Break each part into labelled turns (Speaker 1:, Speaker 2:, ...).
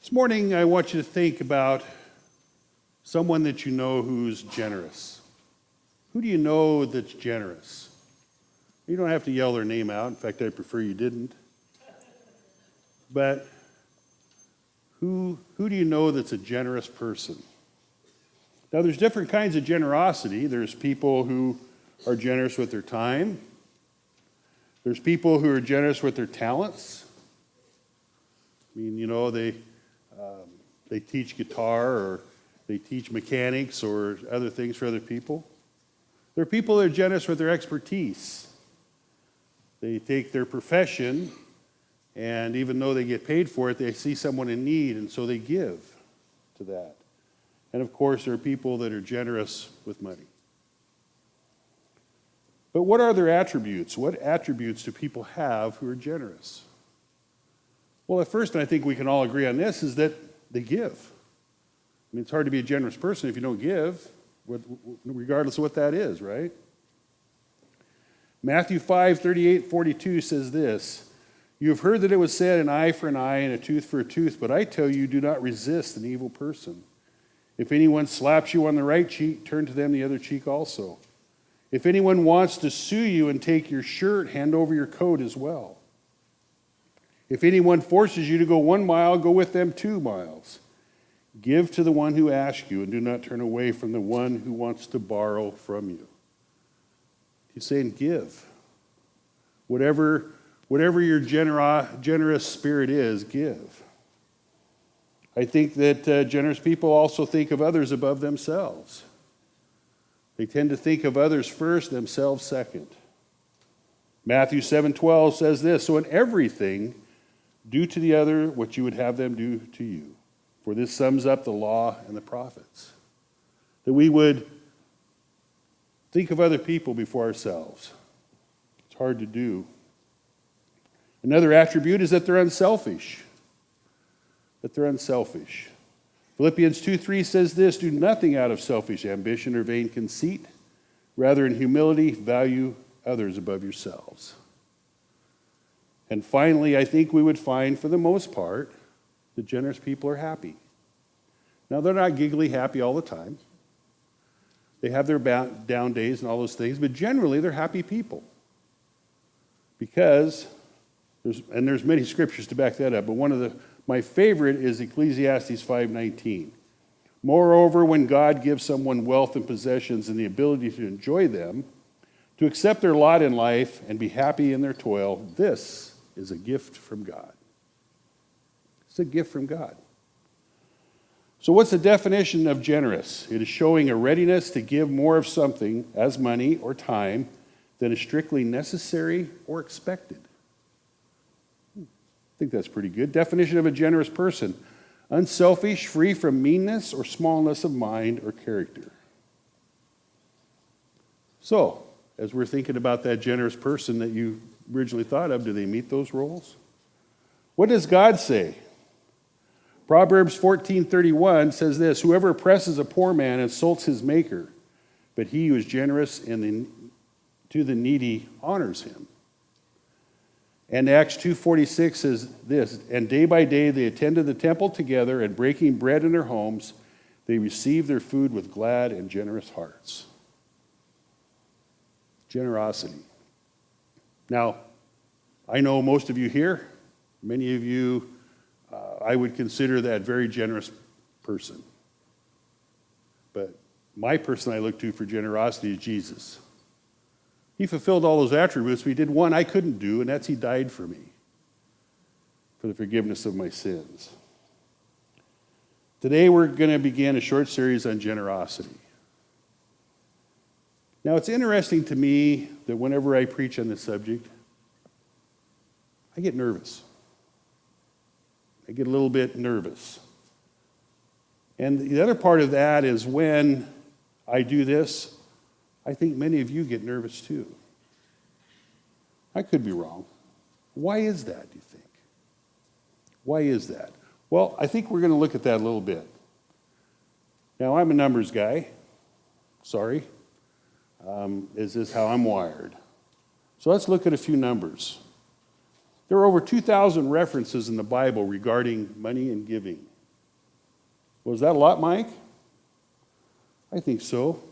Speaker 1: This morning, I want you to think about someone that you know who's generous. Who do you know that's generous? You don't have to yell their name out. In fact, I prefer you didn't. But who do you know that's a generous person? Now, there's different kinds of generosity. There's people who are generous with their time. There's people who are generous with their talents. I mean, they teach guitar or they teach mechanics or other things for other people. There are people that are generous with their expertise. They take their profession, and even though they get paid for it, they see someone in need, and so they give to that. And of course, there are people that are generous with money. But what are their attributes? What attributes do people have who are generous? Well, at first, and I think we can all agree on this, is that they give. I mean, it's hard to be a generous person if you don't give, regardless of what that is, right? Matthew 5:38-42 says this, "You have heard that it was said, an eye for an eye and a tooth for a tooth, but I tell you, do not resist an evil person. If anyone slaps you on the right cheek, turn to them the other cheek also. If anyone wants to sue you and take your shirt, hand over your coat as well. If anyone forces you to go 1 mile, go with them 2 miles. Give to the one who asks you, and do not turn away from the one who wants to borrow from you." He's saying give. Whatever your generous spirit is, give. I think that generous people also think of others above themselves. They tend to think of others first, themselves second. Matthew 7:12 says this, "So in everything, do to the other what you would have them do to you. For this sums up the law and the prophets." That we would think of other people before ourselves. It's hard to do. Another attribute is that they're unselfish. Philippians 2:3 says this, "Do nothing out of selfish ambition or vain conceit. Rather, in humility, value others above yourselves." And finally, I think we would find, for the most part, that generous people are happy. Now, they're not giggly happy all the time. They have their down days and all those things, but generally, they're happy people. Because, there's many scriptures to back that up, but my favorite is Ecclesiastes 5:19. "Moreover, when God gives someone wealth and possessions and the ability to enjoy them, to accept their lot in life and be happy in their toil, this is a gift from God." It's a gift from God. So what's the definition of generous? It is showing a readiness to give more of something, as money or time, than is strictly necessary or expected. I think that's pretty good. Definition of a generous person: unselfish, free from meanness or smallness of mind or character. So, as we're thinking about that generous person that you originally thought of, do they meet those roles? What does God say? Proverbs 14:31 says this, "Whoever oppresses a poor man insults his maker, but he who is generous to the needy honors him." And Acts 2:46 says this, "And day by day they attended the temple together, and breaking bread in their homes, they received their food with glad and generous hearts." Generosity. Now, I know most of you here, many of you, I would consider that very generous person. But my person I look to for generosity is Jesus. He fulfilled all those attributes, but he did one I couldn't do, and that's he died for me, for the forgiveness of my sins. Today we're going to begin a short series on generosity. Now, it's interesting to me that whenever I preach on this subject, I get nervous. I get a little bit nervous. And the other part of that is when I do this, I think many of you get nervous too. I could be wrong. Why is that, do you think? Why is that? Well, I think we're going to look at that a little bit. Now, I'm a numbers guy. Sorry. Is this how I'm wired? So let's look at a few numbers. There are over 2,000 references in the Bible regarding money and giving. Was that a lot, Mike? I think so.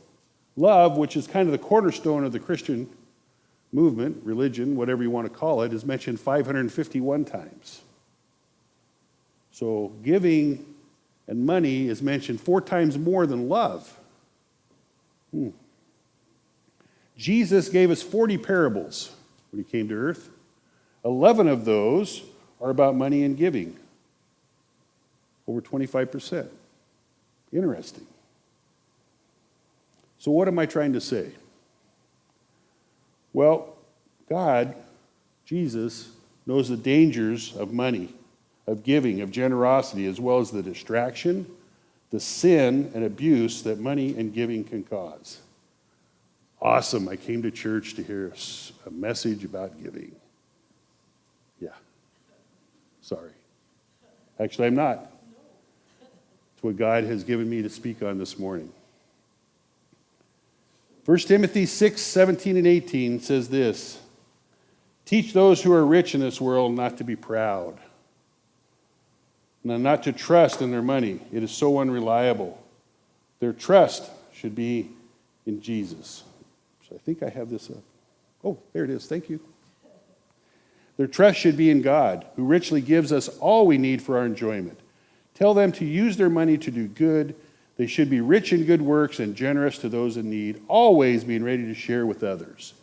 Speaker 1: Love, which is kind of the cornerstone of the Christian movement, religion, whatever you want to call it, is mentioned 551 times. So giving and money is mentioned 4 times more than love. Jesus gave us 40 parables when he came to earth. 11 of those are about money and giving. Over 25%. Interesting. So what am I trying to say? Well, God, Jesus, knows the dangers of money, of giving, of generosity, as well as the distraction, the sin, and abuse that money and giving can cause. Awesome. I came to church to hear a message about giving. Yeah. Sorry. Actually, I'm not. It's what God has given me to speak on this morning. 1 Timothy 6, 17 and 18 says this, teach those who are rich in this world not to be proud, and not to trust in their money. It is so unreliable. Their trust should be in Jesus. So I think I have this up. Oh, there it is. Thank you. Their trust should be in God, who richly gives us all we need for our enjoyment. Tell them to use their money to do good. They should be rich in good works and generous to those in need, always being ready to share with others.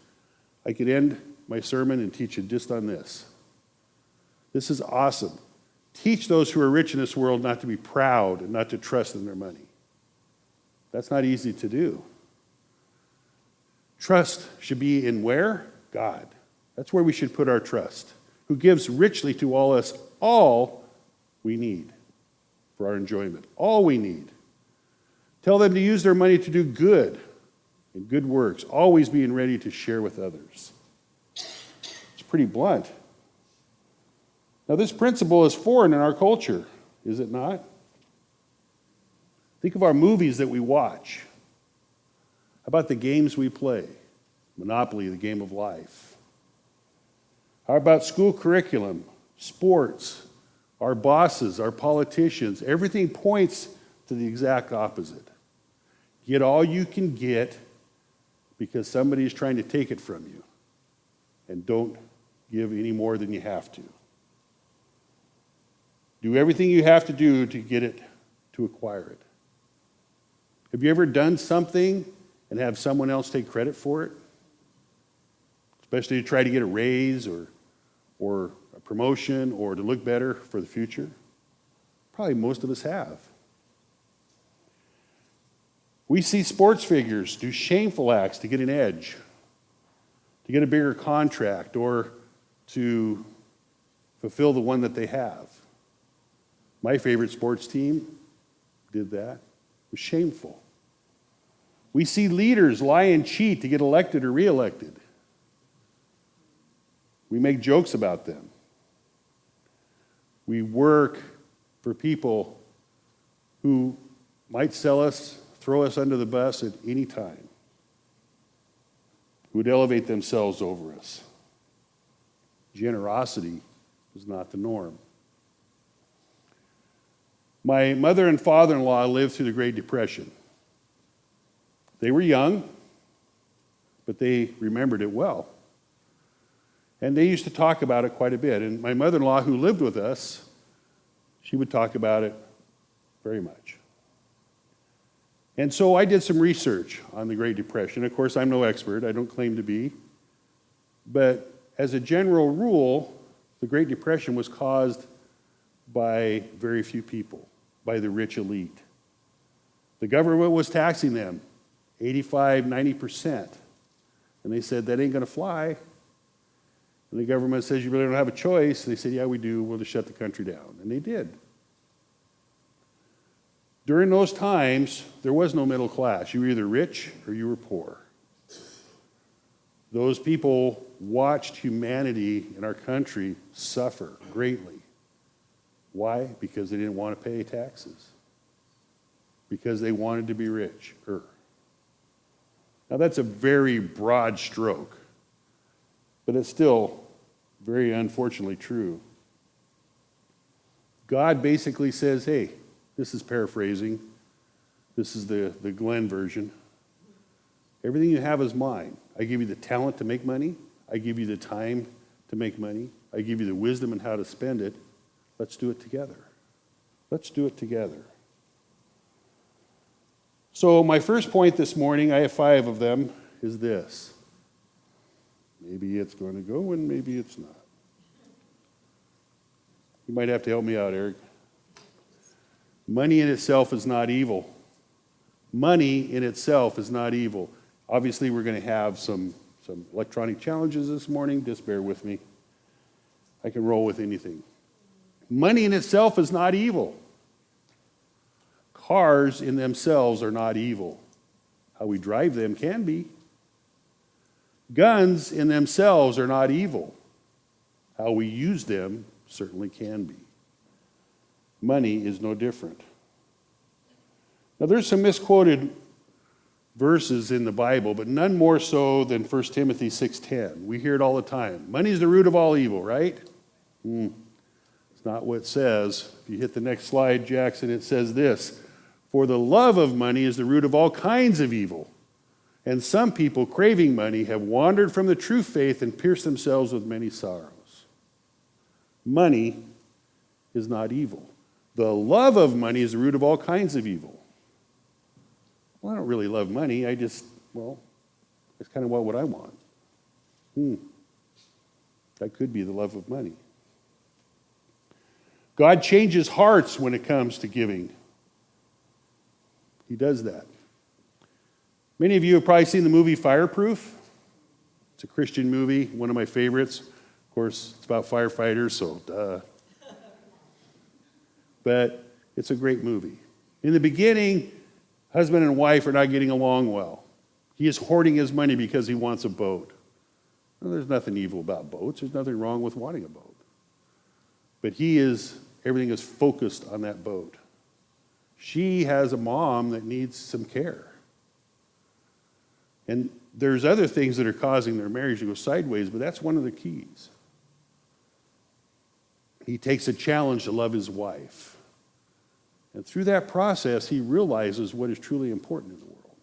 Speaker 1: I could end my sermon and teach it just on this. This is awesome. Teach those who are rich in this world not to be proud and not to trust in their money. That's not easy to do. Trust should be in where? God. That's where we should put our trust, who gives richly to all we need for our enjoyment. All we need. Tell them to use their money to do good and good works, always being ready to share with others. It's pretty blunt. Now, this principle is foreign in our culture, is it not? Think of our movies that we watch. How about the games we play? Monopoly, the game of life. How about school curriculum, sports, our bosses, our politicians? Everything points to the exact opposite. Get all you can get because somebody is trying to take it from you. And don't give any more than you have to. Do everything you have to do to get it, to acquire it. Have you ever done something and have someone else take credit for it? Especially to try to get a raise or a promotion or to look better for the future? Probably most of us have. We see sports figures do shameful acts to get an edge, to get a bigger contract, or to fulfill the one that they have. My favorite sports team did that. It was shameful. We see leaders lie and cheat to get elected or reelected. We make jokes about them. We work for people who might sell us, throw us under the bus at any time, who would elevate themselves over us. Generosity is not the norm. My mother and father-in-law lived through the Great Depression. They were young, but they remembered it well. And they used to talk about it quite a bit. And my mother-in-law, who lived with us, she would talk about it very much. And so I did some research on the Great Depression. Of course, I'm no expert. I don't claim to be. But as a general rule, the Great Depression was caused by very few people, by the rich elite. The government was taxing them 85, 90%. And they said, that ain't going to fly. And the government says, you really don't have a choice. They said, yeah, we do. We'll just shut the country down. And they did. During those times, there was no middle class. You were either rich or you were poor. Those people watched humanity in our country suffer greatly. Why? Because they didn't want to pay taxes. Because they wanted to be rich. Now that's a very broad stroke, but it's still very unfortunately true. God basically says, hey, This is paraphrasing. This is the Glenn version. Everything you have is mine. I give you the talent to make money. I give you the time to make money. I give you the wisdom and how to spend it. Let's do it together. Let's do it together. So my first point this morning, I have 5 of them, is this. Maybe it's going to go and maybe it's not. You might have to help me out, Eric. Money in itself is not evil. Money in itself is not evil. Obviously, we're going to have some electronic challenges this morning. Just bear with me. I can roll with anything. Money in itself is not evil. Cars in themselves are not evil. How we drive them can be. Guns in themselves are not evil. How we use them certainly can be. Money is no different. Now, there's some misquoted verses in the Bible, but none more so than 1 Timothy 6:10. We hear it all the time. Money is the root of all evil, right? It's not what it says. If you hit the next slide, Jackson, it says this. For the love of money is the root of all kinds of evil. And some people, craving money, have wandered from the true faith and pierced themselves with many sorrows. Money is not evil. The love of money is the root of all kinds of evil. Well, I don't really love money. That's kind of what I want. That could be the love of money. God changes hearts when it comes to giving. He does that. Many of you have probably seen the movie Fireproof. It's a Christian movie, one of my favorites. Of course, it's about firefighters, so duh. But it's a great movie. In the beginning, husband and wife are not getting along well. He is hoarding his money because he wants a boat. Well, there's nothing evil about boats. There's nothing wrong with wanting a boat. But everything is focused on that boat. She has a mom that needs some care. And there's other things that are causing their marriage to go sideways, but that's one of the keys. He takes a challenge to love his wife. And through that process, he realizes what is truly important in the world.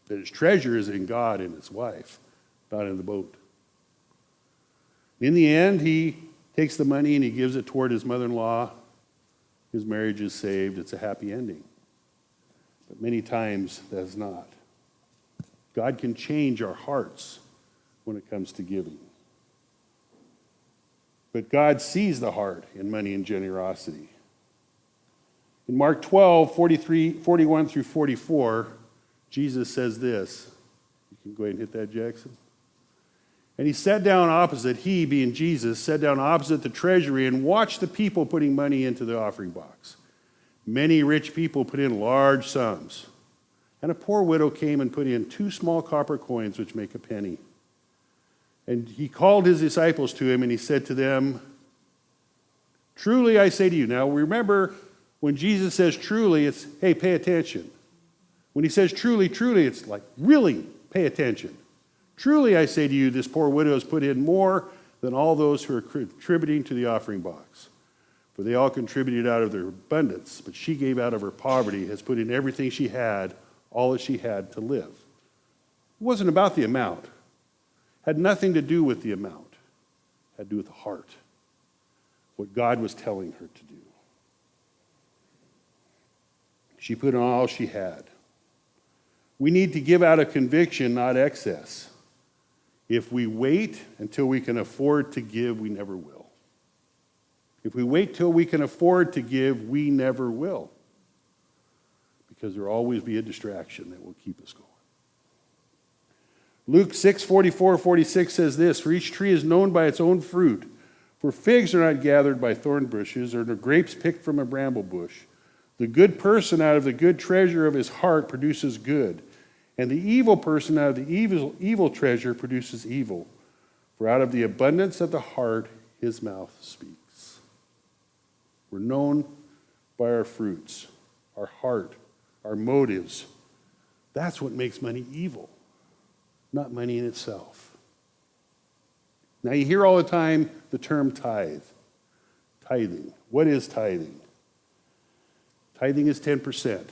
Speaker 1: That his treasure is in God and his wife, not in the boat. In the end, he takes the money and he gives it toward his mother-in-law. His marriage is saved. It's a happy ending. But many times, that's not. God can change our hearts when it comes to giving. But God sees the heart in money and generosity. In Mark 12, 41 through 44, Jesus says this. You can go ahead and hit that, Jackson. And he sat down opposite, he being Jesus, sat down opposite the treasury and watched the people putting money into the offering box. Many rich people put in large sums. And a poor widow came and put in 2 small copper coins, which make a penny. And he called his disciples to him, and he said to them, truly I say to you. Now remember, when Jesus says truly, it's, hey, pay attention. When he says truly, truly, it's like, really, pay attention. Truly I say to you, this poor widow has put in more than all those who are contributing to the offering box. For they all contributed out of their abundance, but she gave out of her poverty, has put in everything she had, all that she had to live. It wasn't about the amount. It had nothing to do with the amount. It had to do with the heart. What God was telling her to do. She put in all she had. We need to give out of conviction, not excess. If we wait until we can afford to give, we never will. If we wait till we can afford to give, we never will. Because there will always be a distraction that will keep us going. Luke 6:44-46 says this, for each tree is known by its own fruit. For figs are not gathered by thorn bushes, or the grapes picked from a bramble bush. The good person out of the good treasure of his heart produces good, and the evil person out of the evil treasure produces evil. For out of the abundance of the heart, his mouth speaks. We're known by our fruits, our heart, our motives. That's what makes money evil, not money in itself. Now you hear all the time the term tithe, tithing. What is tithing? Tithing is 10%.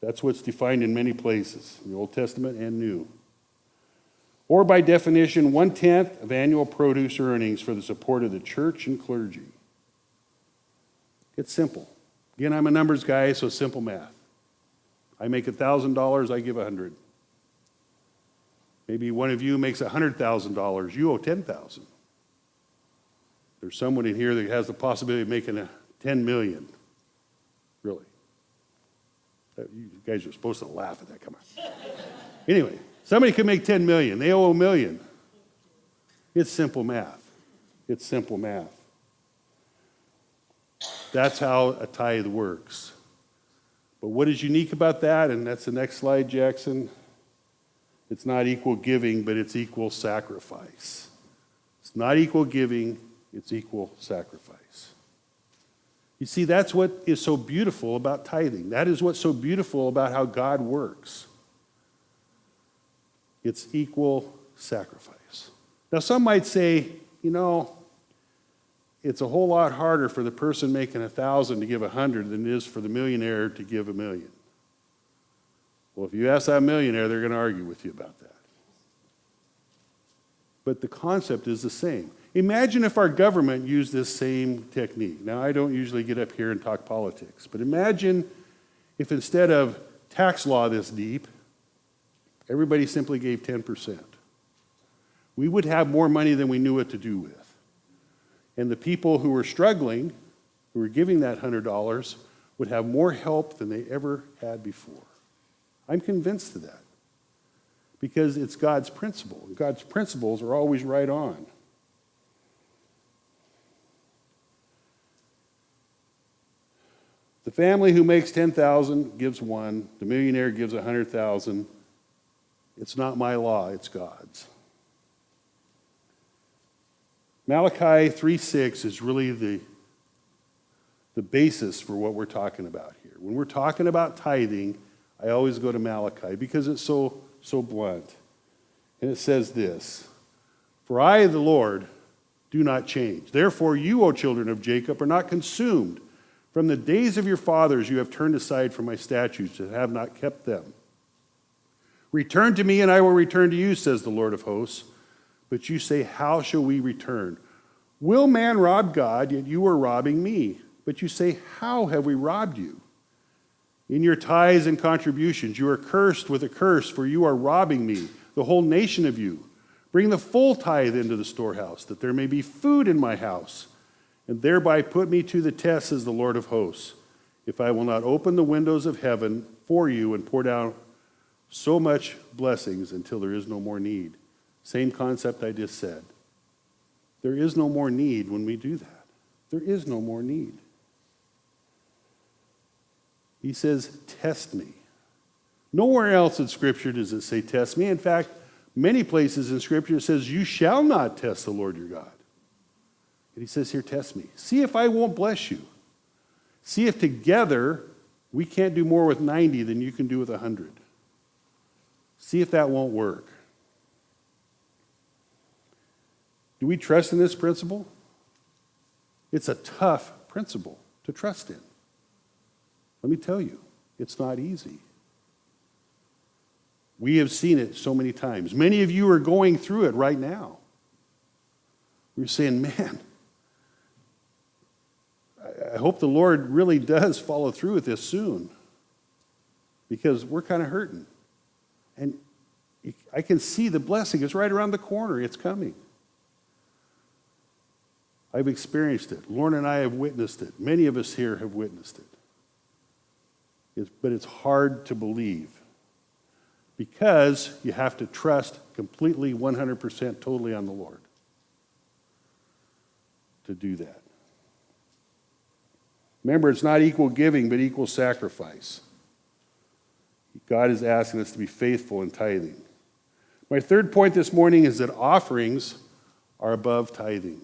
Speaker 1: That's what's defined in many places, in the Old Testament and New. Or by definition, 1/10 of annual produce or earnings for the support of the church and clergy. It's simple. Again, I'm a numbers guy, so simple math. I make $1,000, I give 100. Maybe one of you makes $100,000, you owe 10,000. There's someone in here that has the possibility of making 10 million. Really. You guys are supposed to laugh at that, come on. Anyway, somebody could make 10 million, they owe $1 million. It's simple math. It's simple math. That's how a tithe works. But what is unique about that, and that's the next slide, Jackson, it's not equal giving, but it's equal sacrifice. It's not equal giving, it's equal sacrifice. You see, that's what is so beautiful about tithing. That is what's so beautiful about how God works. It's equal sacrifice. Now, some might say, it's a whole lot harder for the person making 1,000 to give 100 than it is for the millionaire to give 1,000,000. Well, if you ask that millionaire, they're going to argue with you about that. But the concept is the same. Imagine if our government used this same technique. Now, I don't usually get up here and talk politics, but imagine if instead of tax law this deep, everybody simply gave 10%. We would have more money than we knew what to do with. And the people who were struggling, who were giving that $100, would have more help than they ever had before. I'm convinced of that. Because it's God's principle. And God's principles are always right on. The family who makes 10,000 gives 1. The millionaire gives 100,000. It's not my law, it's God's. Malachi 3:6 is really the basis for what we're talking about here. When we're talking about tithing, I always go to Malachi because it's so blunt. And it says this, "For I, the Lord, do not change. Therefore you, O children of Jacob, are not consumed. From the days of your fathers you have turned aside from my statutes and have not kept them. Return to me and I will return to you, says the Lord of hosts. But you say, how shall we return? Will man rob God, yet you are robbing me? But you say, how have we robbed you? In your tithes and contributions you are cursed with a curse, for you are robbing me, the whole nation of you. Bring the full tithe into the storehouse, that there may be food in my house, and thereby put me to the test, says the Lord of hosts, if I will not open the windows of heaven for you and pour down so much blessings until there is no more need." Same concept I just said. There is no more need when we do that. There is no more need. He says, test me. Nowhere else in Scripture does it say test me. In fact, many places in Scripture it says, you shall not test the Lord your God. And he says here, test me. See if I won't bless you. See if together we can't do more with 90 than you can do with 100. See if that won't work. Do we trust in this principle? It's a tough principle to trust in. Let me tell you, it's not easy. We have seen it so many times. Many of you are going through it right now. We're saying, man, I hope the Lord really does follow through with this soon, because we're kind of hurting. And I can see the blessing. It's right around the corner. It's coming. I've experienced it. Lauren and I have witnessed it. Many of us here have witnessed it. But it's hard to believe because you have to trust completely, 100%, totally on the Lord to do that. Remember, it's not equal giving, but equal sacrifice. God is asking us to be faithful in tithing. My third point this morning is that offerings are above tithing.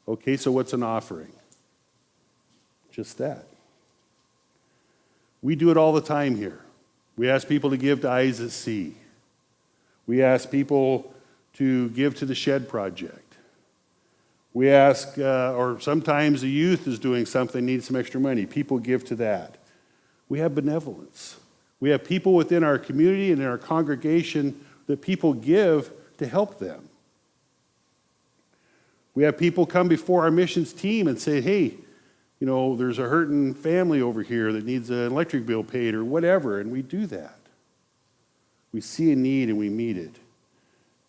Speaker 1: Okay, so what's an offering? Just that. We do it all the time here. We ask people to give to Eyes That See. We ask people to give to the Shed Project. We ask, or sometimes the youth is doing something, needs some extra money. People give to that. We have benevolence. We have people within our community and in our congregation that people give to help them. We have people come before our missions team and say, hey, there's a hurting family over here that needs an electric bill paid or whatever, and we do that. We see a need and we meet it.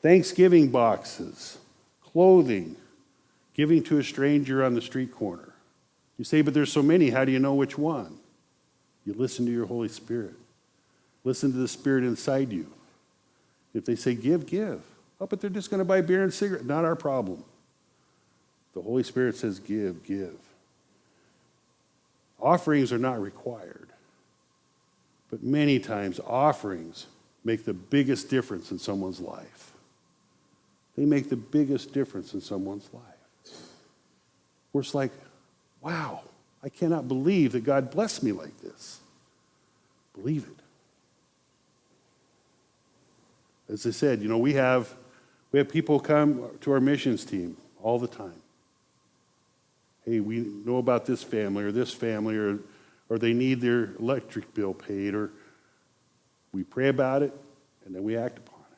Speaker 1: Thanksgiving boxes, clothing, giving to a stranger on the street corner. You say, but there's so many, how do you know which one? You listen to your Holy Spirit. Listen to the Spirit inside you. If they say give, give. Oh, but they're just going to buy beer and cigarette. Not our problem. The Holy Spirit says give, give. Offerings are not required. But many times offerings make the biggest difference in someone's life. They make the biggest difference in someone's life. We're just like, wow, I cannot believe that God blessed me like this. Believe it. As I said, we have people come to our missions team all the time. Hey, we know about this family, or they need their electric bill paid, or we pray about it, and then we act upon it.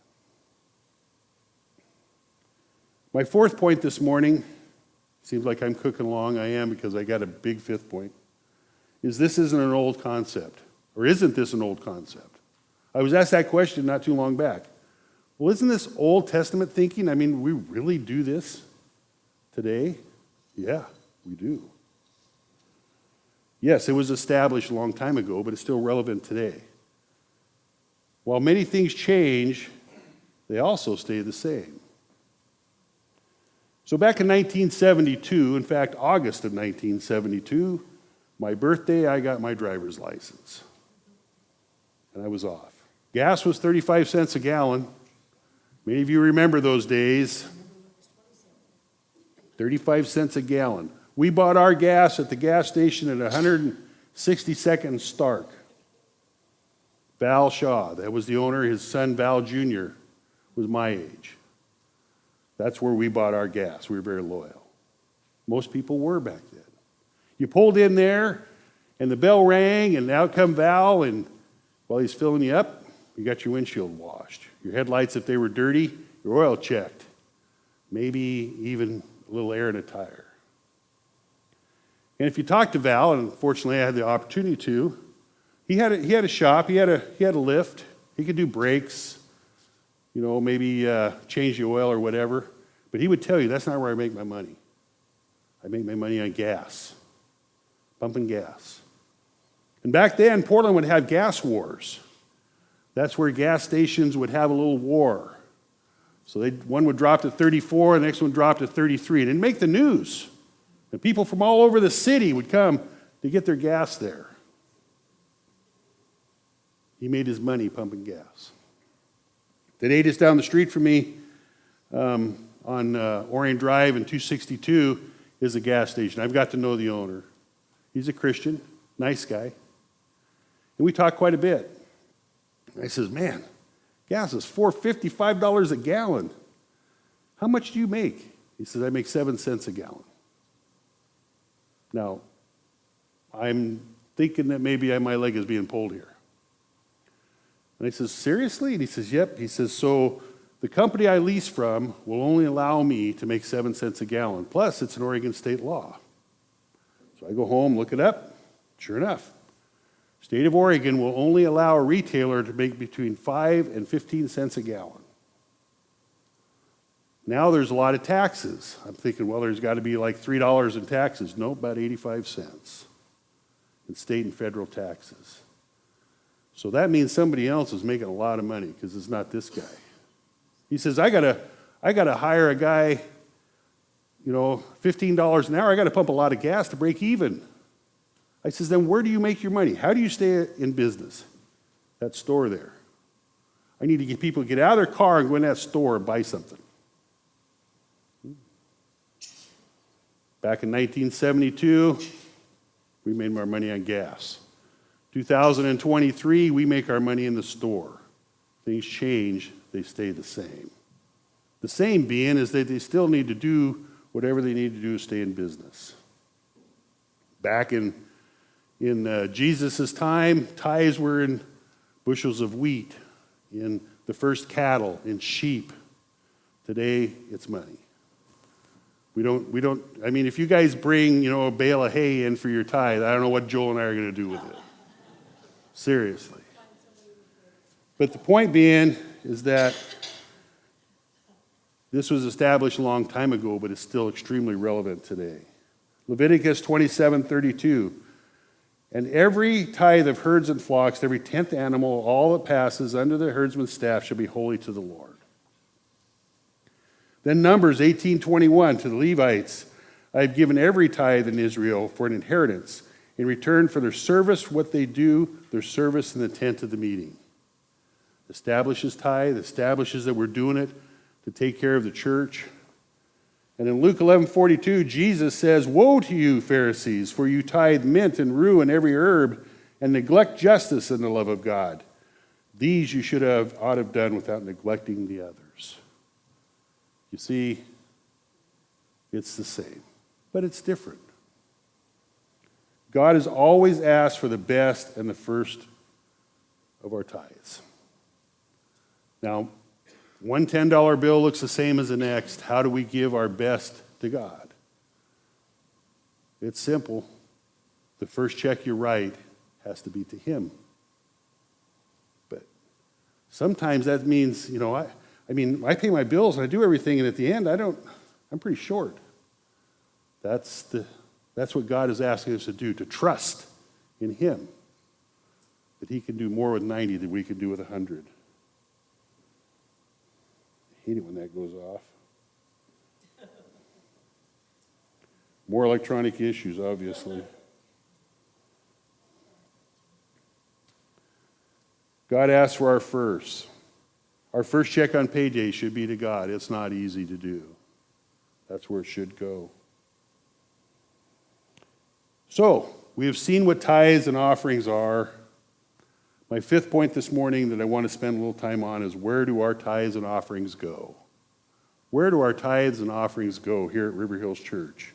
Speaker 1: My fourth point this morning, seems like I'm cooking along, I am, because I got a big fifth point, is this isn't an old concept, or isn't this an old concept? I was asked that question not too long back. Well, isn't this Old Testament thinking? I mean, we really do this today? Yeah, we do. Yes, it was established a long time ago, but it's still relevant today. While many things change, they also stay the same. So back in 1972, in fact, August of 1972, my birthday, I got my driver's license. And I was off. Gas was 35 cents a gallon. Many of you remember those days. 35 cents a gallon. We bought our gas at the gas station at 162nd and Stark. Val Shaw, that was the owner. His son, Val Jr., was my age. That's where we bought our gas. We were very loyal. Most people were back then. You pulled in there, and the bell rang, and out come Val, and while he's filling you up, you got your windshield washed. Your headlights, if they were dirty, your oil checked. Maybe even a little air in a tire. And if you talk to Val, and unfortunately I had the opportunity to, he had a shop, he had a lift, he could do brakes, maybe change the oil or whatever. But he would tell you, that's not where I make my money. I make my money on gas, pumping gas. And back then, Portland would have gas wars. That's where gas stations would have a little war. So one would drop to 34, the next one dropped to 33. It didn't make the news. And people from all over the city would come to get their gas there. He made his money pumping gas. Today, just down the street from me on Orion Drive and 262 is a gas station. I've got to know the owner. He's a Christian, nice guy. And we talk quite a bit. I says, man, gas is $4.50, $5 a gallon. How much do you make? He says, I make 7 cents a gallon. Now, I'm thinking that maybe my leg is being pulled here. And I says, seriously? And he says, yep. He says, so the company I lease from will only allow me to make 7 cents a gallon. Plus, it's an Oregon state law. So I go home, look it up. Sure enough. State of Oregon will only allow a retailer to make between 5 and 15 cents a gallon. Now there's a lot of taxes. I'm thinking, well, there's got to be like $3 in taxes. No, about 85 cents in state and federal taxes. So that means somebody else is making a lot of money because it's not this guy. He says, I gotta hire a guy, $15 an hour. I got to pump a lot of gas to break even. I says, then where do you make your money? How do you stay in business? That store there. I need to get people to get out of their car and go in that store and buy something. Back in 1972, we made our money on gas. 2023, we make our money in the store. Things change, they stay the same. The same being is that they still need to do whatever they need to do to stay in business. Back in In Jesus' time, tithes were in bushels of wheat, in the first cattle, in sheep. Today, it's money. We don't, I mean, if you guys bring, a bale of hay in for your tithe, I don't know what Joel and I are going to do with it. Seriously. But the point being is that this was established a long time ago, but it's still extremely relevant today. Leviticus 27:32. And every tithe of herds and flocks, every 10th animal, all that passes under the herdsman's staff shall be holy to the Lord. Then Numbers 18:21, to the Levites, I have given every tithe in Israel for an inheritance, in return for their service, what they do, their service in the tent of the meeting. Establishes tithe, establishes that we're doing it to take care of the church. And in Luke 11:42, Jesus says, woe to you, Pharisees, for you tithe mint and rue and every herb, and neglect justice and the love of God. These you ought to have done without neglecting the others. You see, it's the same, but it's different. God has always asked for the best and the first of our tithes. Now, one $10 bill looks the same as the next. How do we give our best to God? It's simple. The first check you write has to be to Him. But sometimes that means, I pay my bills and I do everything, and at the end, I'm pretty short. That's what God is asking us to do, to trust in Him, that He can do more with 90 than we can do with 100. I hate it when that goes off. More electronic issues, obviously. God asks for our first. Our first check on payday should be to God. It's not easy to do. That's where it should go. So, we have seen what tithes and offerings are. My fifth point this morning that I want to spend a little time on is, where do our tithes and offerings go? Where do our tithes and offerings go here at River Hills Church?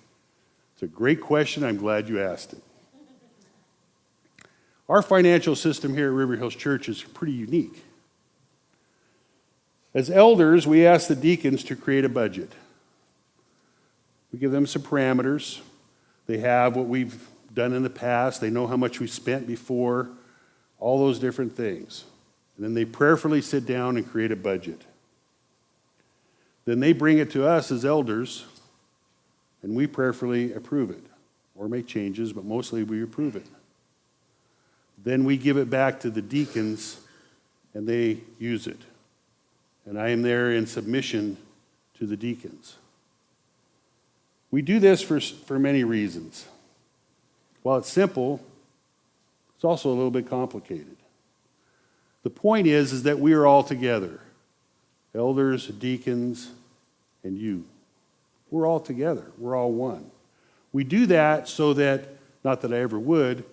Speaker 1: It's a great question. I'm glad you asked it. Our financial system here at River Hills Church is pretty unique. As elders, we ask the deacons to create a budget. We give them some parameters. They have what we've done in the past. They know how much we spent before. All those different things. And then they prayerfully sit down and create a budget. Then they bring it to us as elders, and we prayerfully approve it, or make changes, but mostly we approve it. Then we give it back to the deacons, and they use it. And I am there in submission to the deacons. We do this for many reasons. While it's simple, it's also a little bit complicated. The point is that we are all together. Elders, deacons, and you. We're all together. We're all one. We do that so that, not that I ever would,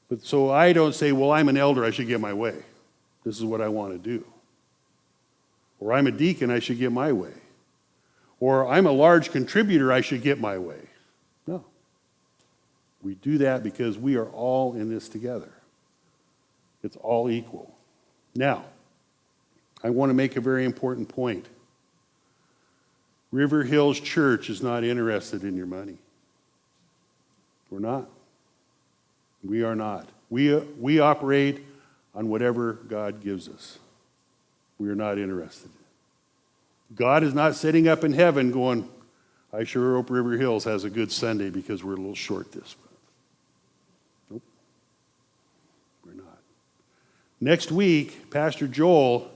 Speaker 1: but so I don't say, well, I'm an elder, I should get my way. This is what I want to do. Or I'm a deacon, I should get my way. Or I'm a large contributor, I should get my way. No. We do that because we are all in this together. It's all equal. Now, I want to make a very important point. River Hills Church is not interested in your money. We're not. We are not. We operate on whatever God gives us. We are not interested. God is not sitting up in heaven going, I sure hope River Hills has a good Sunday because we're a little short this month. Nope. We're not. Next week, Pastor Joel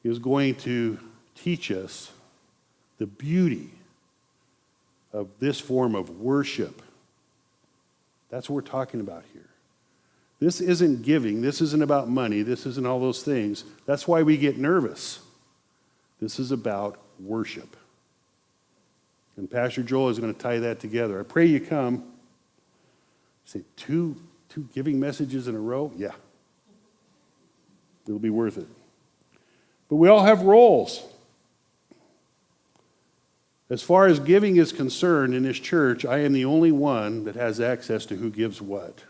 Speaker 1: is going to teach us the beauty of this form of worship. That's what we're talking about here. This isn't giving. This isn't about money. This isn't all those things. That's why we get nervous. This is about worship. And Pastor Joel is going to tie that together. I pray you come. Say, two giving messages in a row? Yeah. It'll be worth it. But we all have roles. As far as giving is concerned in this church, I am the only one that has access to who gives what.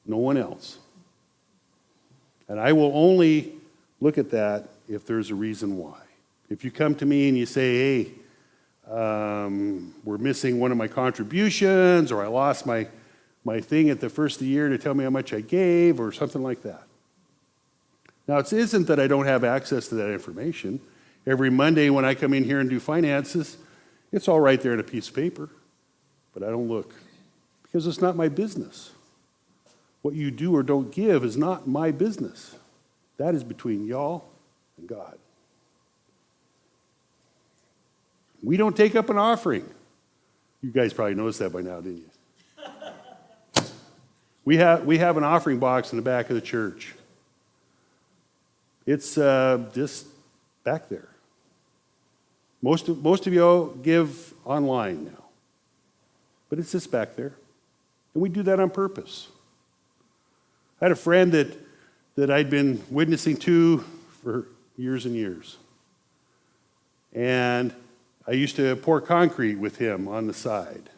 Speaker 1: No one else. And I will only look at that if there's a reason why. If you come to me and you say, hey, we're missing one of my contributions, or I lost my thing at the first of the year to tell me how much I gave, or something like that. Now, it isn't that I don't have access to that information. Every Monday when I come in here and do finances, it's all right there in a piece of paper, but I don't look because it's not my business. What you do or don't give is not my business. That is between y'all and God. We don't take up an offering. You guys probably noticed that by now, didn't you? We have an offering box in the back of the church. It's just back there. Most of y'all give online now, but it's just back there, and we do that on purpose. I had a friend that I'd been witnessing to for years and years, and I used to pour concrete with him on the side.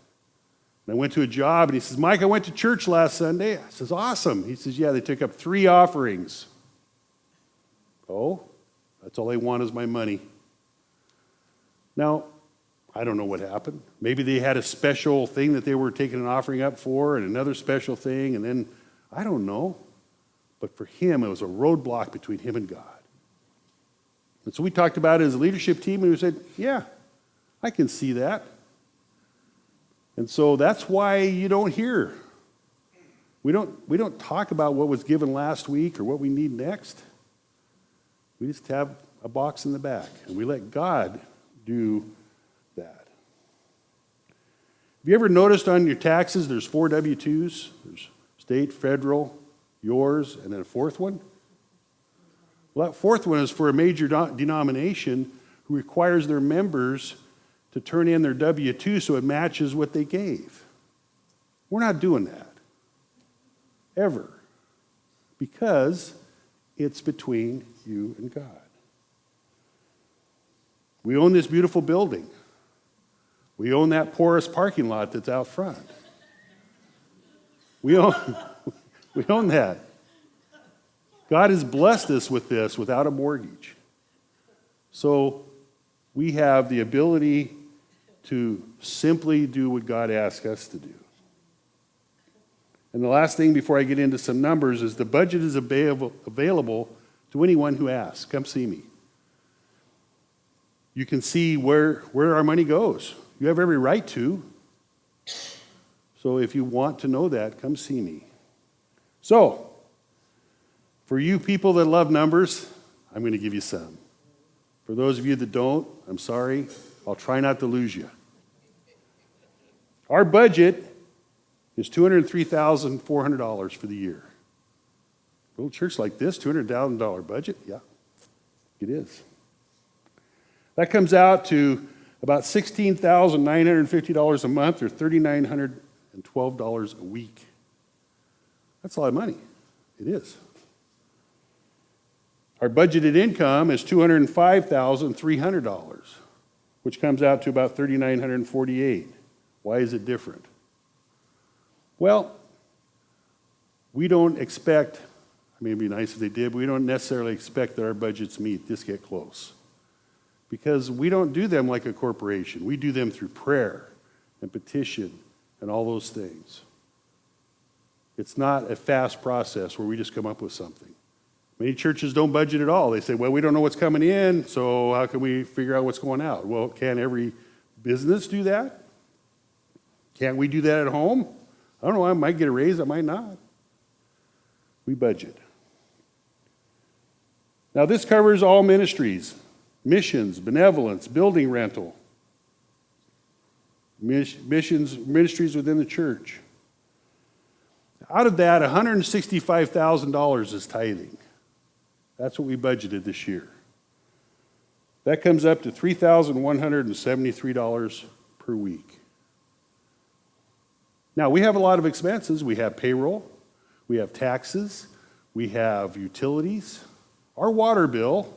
Speaker 1: And I went to a job, and he says, Mike, I went to church last Sunday. I says, awesome. He says, yeah, they took up 3 offerings. Oh, that's all they want is my money. Now, I don't know what happened. Maybe they had a special thing that they were taking an offering up for, and another special thing, and then, I don't know. But for him, it was a roadblock between him and God. And so we talked about it as a leadership team, and we said, yeah, I can see that. And so that's why you don't hear. We don't talk about what was given last week or what we need next. We just have a box in the back, and we let God do that. Have you ever noticed on your taxes there's 4 W-2s? There's state, federal, yours, and then a 4th one? Well, that 4th one is for a major denomination who requires their members to turn in their W-2 so it matches what they gave. We're not doing that, ever, because it's between you and God. We own this beautiful building. We own that porous parking lot that's out front. We own that. God has blessed us with this without a mortgage. So we have the ability to simply do what God asks us to do. And the last thing before I get into some numbers is the budget is available to anyone who asks. Come see me. You can see where our money goes. You have every right to. So if you want to know that, come see me. So, for you people that love numbers, I'm going to give you some. For those of you that don't, I'm sorry. I'll try not to lose you. Our budget is $203,400 for the year. A little church like this, $200,000 budget? Yeah, it is. That comes out to about $16,950 a month, or $3,912 a week. That's a lot of money. It is. Our budgeted income is $205,300, which comes out to about $3,948. Why is it different? Well, we don't expect, I mean, it'd be nice if they did, but we don't necessarily expect that our budgets just get close. Because we don't do them like a corporation. We do them through prayer and petition and all those things. It's not a fast process where we just come up with something. Many churches don't budget at all. They say, well, we don't know what's coming in, so how can we figure out what's going out? Well, can every business do that? Can't we do that at home? I don't know, I might get a raise, I might not. We budget. Now, this covers all ministries, missions, benevolence, building rental, ministries within the church. Out of that, $165,000 is tithing. That's what we budgeted this year. That comes up to $3,173 per week. Now, we have a lot of expenses. We have payroll, we have taxes, we have utilities. Our water bill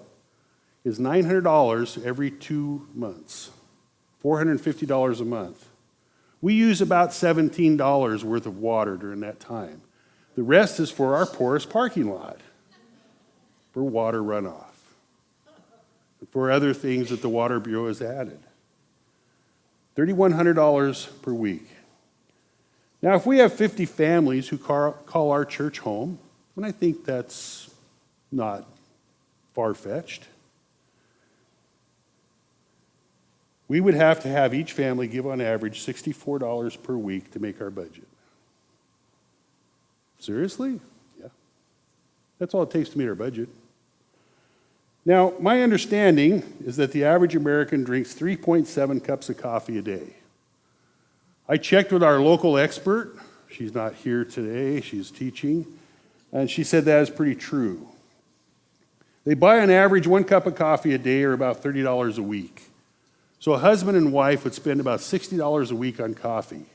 Speaker 1: is $900 every 2 months, $450 a month. We use about $17 worth of water during that time. The rest is for our porous parking lot, for water runoff, for other things that the Water Bureau has added. $3,100 per week. Now, if we have 50 families who call our church home, and I think that's not far-fetched, we would have to have each family give on average $64 per week to make our budget. Seriously? Yeah. That's all it takes to meet our budget. Now, my understanding is that the average American drinks 3.7 cups of coffee a day. I checked with our local expert. She's not here today. She's teaching. And she said that is pretty true. They buy on average 1 cup of coffee a day, or about $30 a week. So a husband and wife would spend about $60 a week on coffee.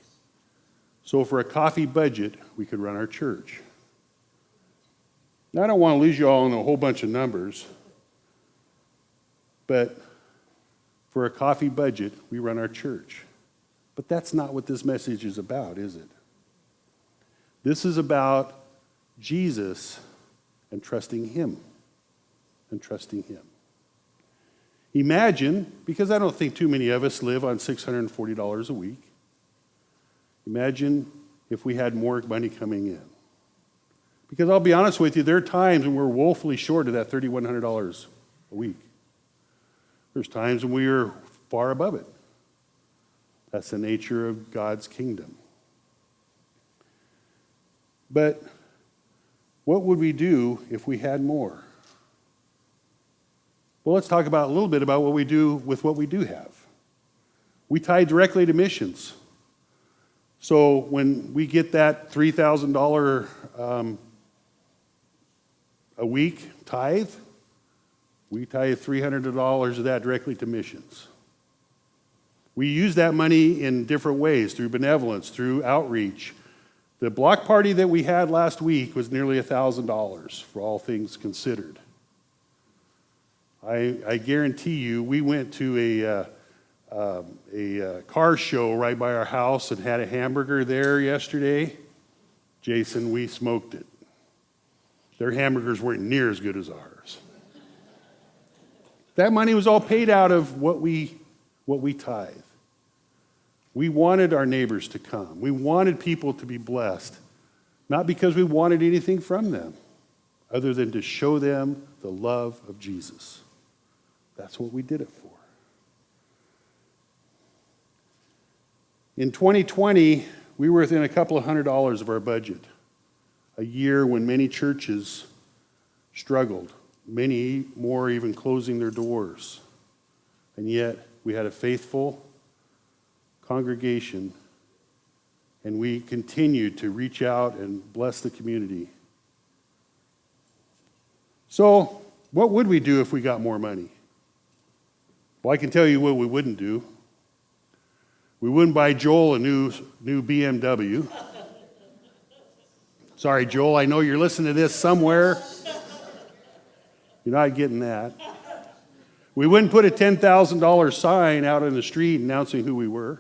Speaker 1: So for a coffee budget, we could run our church. Now, I don't want to lose you all in a whole bunch of numbers, but for a coffee budget, we run our church. But that's not what this message is about, is it? This is about Jesus and trusting Him. And trusting Him. Imagine, because I don't think too many of us live on $640 a week. Imagine if we had more money coming in. Because I'll be honest with you, there are times when we're woefully short of that $3,100 a week. There's times when we are far above it. That's the nature of God's kingdom. But what would we do if we had more? Well, let's talk about a little bit about what we do with what we do have. We tie directly to missions. So when we get that $3,000 a week tithe, we tithe $300 of that directly to missions. We use that money in different ways, through benevolence, through outreach. The block party that we had last week was nearly $1,000 for all things considered. I guarantee you, we went to a car show right by our house and had a hamburger there yesterday. Jason, we smoked it. Their hamburgers weren't near as good as ours. That money was all paid out of what we tithe. We wanted our neighbors to come. We wanted people to be blessed, not because we wanted anything from them, other than to show them the love of Jesus. That's what we did it for. In 2020, we were within a couple of $100 of our budget, a year when many churches struggled, many more even closing their doors. And yet, we had a faithful congregation, and we continued to reach out and bless the community. So, what would we do if we got more money? Well, I can tell you what we wouldn't do. We wouldn't buy Joel a new BMW. Sorry, Joel, I know you're listening to this somewhere. You're not getting that. We wouldn't put a $10,000 sign out on the street announcing who we were.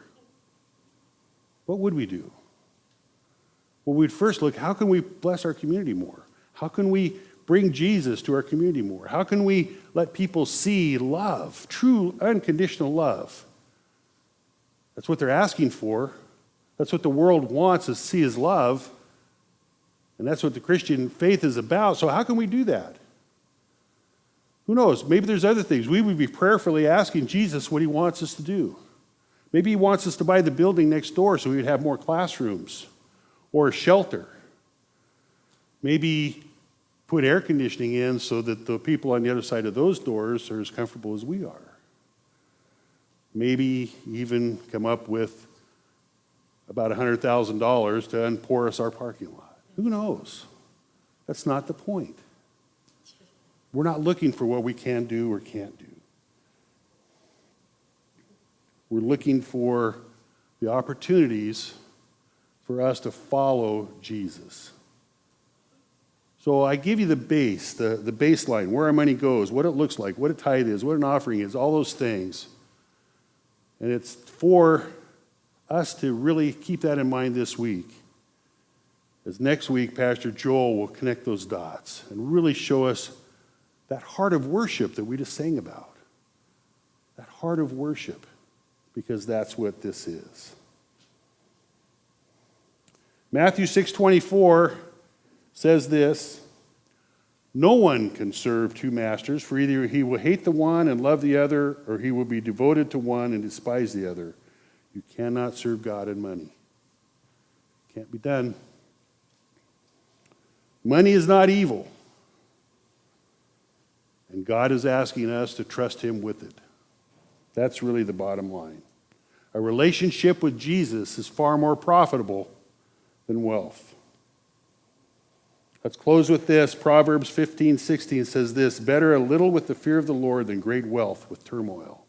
Speaker 1: What would we do? Well, we'd first look, how can we bless our community more? How can we bring Jesus to our community more? How can we let people see love, true unconditional love? That's what they're asking for. That's what the world wants, is to see His love. And that's what the Christian faith is about. So how can we do that? Who knows? Maybe there's other things. We would be prayerfully asking Jesus what He wants us to do. Maybe He wants us to buy the building next door so we would have more classrooms or a shelter. Maybe put air conditioning in so that the people on the other side of those doors are as comfortable as we are. Maybe even come up with about $100,000 to unporous our parking lot. Who knows? That's not the point. We're not looking for what we can do or can't do. We're looking for the opportunities for us to follow Jesus. So I give you the base, the baseline, where our money goes, what it looks like, what a tithe is, what an offering is, all those things. And it's for us to really keep that in mind this week. as next week, Pastor Joel will connect those dots and really show us that heart of worship that we just sang about. That heart of worship, because that's what this is. Matthew 6:24 says this, "No one can serve two masters, for either he will hate the one and love the other, or he will be devoted to one and despise the other. You cannot serve God and money." Can't be done. Money is not evil, and God is asking us to trust him with it. That's really the bottom line. A relationship with Jesus is far more profitable than wealth. Let's close with this. Proverbs 15:16 says this, "Better a little with the fear of the Lord than great wealth with turmoil."